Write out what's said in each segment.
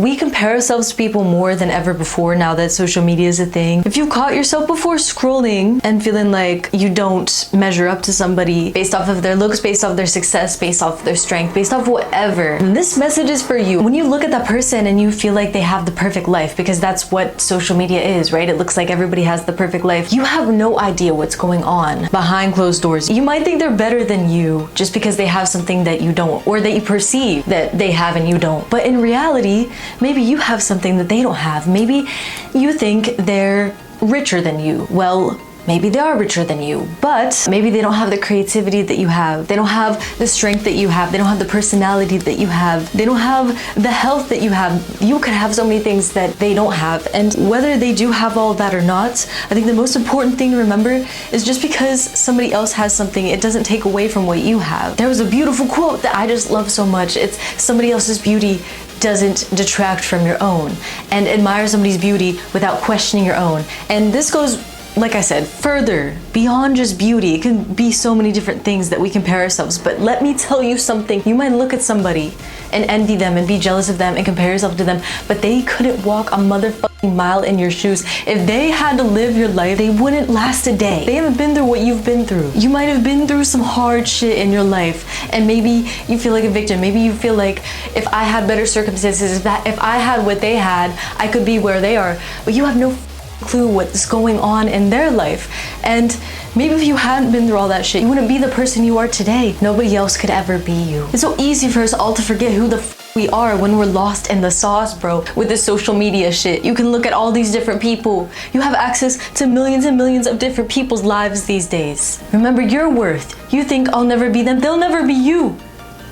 We compare ourselves to people more than ever before now that social media is a thing. If you caught yourself before scrolling and feeling like you don't measure up to somebody based off of their looks, based off their success, based off their strength, based off whatever, this message is for you. When you look at that person and you feel like they have the perfect life, because that's what social media is, right? It looks like everybody has the perfect life. You have no idea what's going on behind closed doors. You might think they're better than you just because they have something that you don't, or that you perceive that they have and you don't. But in reality, maybe you have something that they don't have. Maybe you think they're richer than you. Well, maybe they are richer than you, but maybe they don't have the creativity that you have. They don't have the strength that you have. They don't have the personality that you have. They don't have the health that you have. You could have so many things that they don't have. And whether they do have all that or not, I think the most important thing to remember is just because somebody else has something, it doesn't take away from what you have. There was a beautiful quote that I just love so much. It's somebody else's beauty doesn't detract from your own, and admire somebody's beauty without questioning your own. And this goes, like I said, further beyond just beauty. It can be so many different things that we compare ourselves. But let me tell you something. You might look at somebody and envy them and be jealous of them and compare yourself to them, but they couldn't walk a motherfucking mile in your shoes. If they had to live your life, they wouldn't last a day. They haven't been through what you've been through. You might have been through some hard shit in your life, and maybe you feel like a victim. Maybe you feel like, if I had better circumstances, if I had what they had, I could be where they are. But you have no clue what's going on in their life. And maybe if you hadn't been through all that shit, you wouldn't be the person you are today. Nobody else could ever be you. It's so easy for us all to forget who the we are when we're lost in the sauce, bro, with this social media shit. You can look at all these different people. You have access to millions and millions of different people's lives these days. Remember your worth. You think I'll never be them, they'll never be you.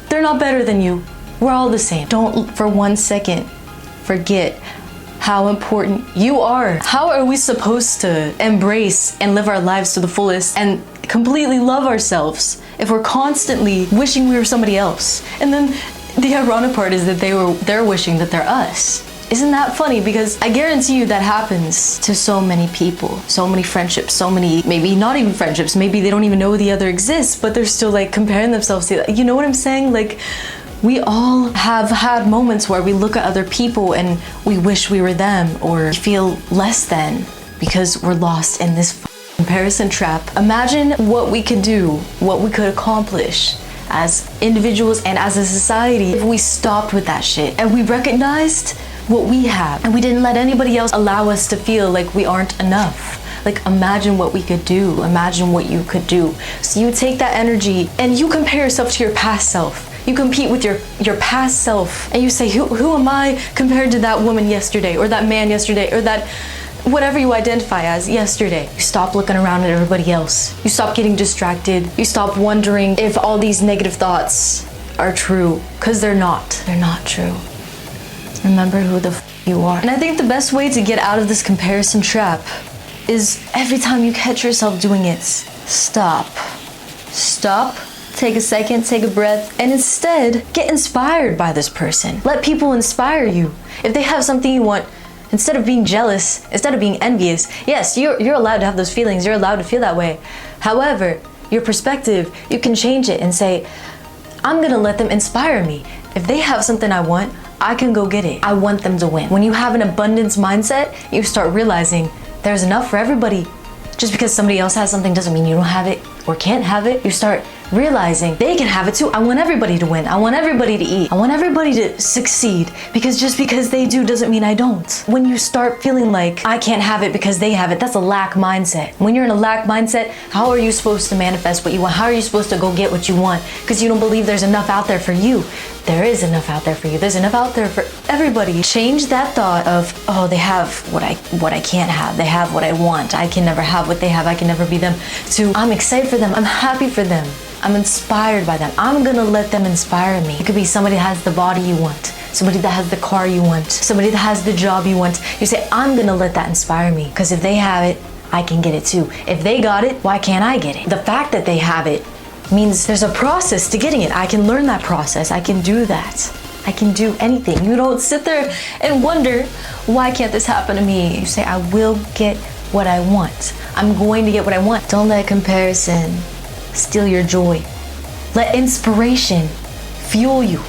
They're not better than you. We're all the same. Don't for 1 second forget how important you are. How are we supposed to embrace and live our lives to the fullest and completely love ourselves if we're constantly wishing we were somebody else? And then the ironic part is that they're wishing that they're us. Isn't that funny? Because I guarantee you that happens to so many people, so many friendships, so many, maybe not even friendships, maybe they don't even know the other exists, but they're still like comparing themselves to, you know what I'm saying? Like, we all have had moments where we look at other people and we wish we were them, or feel less than because we're lost in this comparison trap. Imagine what we could do, what we could accomplish as individuals and as a society if we stopped with that shit and we recognized what we have and we didn't let anybody else allow us to feel like we aren't enough. Like, imagine what we could do. Imagine what you could do. So you take that energy and you compare yourself to your past self. You compete with your past self and you say, who am I compared to that woman yesterday, or that man yesterday, or that whatever you identify as yesterday. You stop looking around at everybody else. You stop getting distracted. You stop wondering if all these negative thoughts are true, because they're not. They're not true. Remember who the you are. And I think the best way to get out of this comparison trap is every time you catch yourself doing it, stop. Stop. Take a second, take a breath, and instead get inspired by this person. Let people inspire you. If they have something you want, instead of being jealous, instead of being envious, yes, you're allowed to have those feelings, you're allowed to feel that way. However, your perspective, you can change it and say, I'm gonna let them inspire me. If they have something I want, I can go get it. I want them to win. When you have an abundance mindset, you start realizing there's enough for everybody. Just because somebody else has something doesn't mean you don't have it or can't have it. You start realizing they can have it too. I want everybody to win. I want everybody to eat. I want everybody to succeed, because just because they do doesn't mean I don't. When you start feeling like I can't have it because they have it, that's a lack mindset. When you're in a lack mindset, how are you supposed to manifest what you want? How are you supposed to go get what you want? Because you don't believe there's enough out there for you. There is enough out there for you. There's enough out there for everybody. Change that thought of, oh, they have what I can't have. They have what I want. I can never have what they have. I can never be them. To, I'm excited for them. I'm happy for them. I'm inspired by them. I'm gonna let them inspire me. It could be somebody that has the body you want, somebody that has the car you want, somebody that has the job you want. You say, I'm gonna let that inspire me, because if they have it, I can get it too. If they got it, why can't I get it? The fact that they have it means there's a process to getting it. I can learn that process. I can do that. I can do anything. You don't sit there and wonder, why can't this happen to me? You say, I will get what I want. I'm going to get what I want. Don't let comparison steal your joy. Let inspiration fuel you.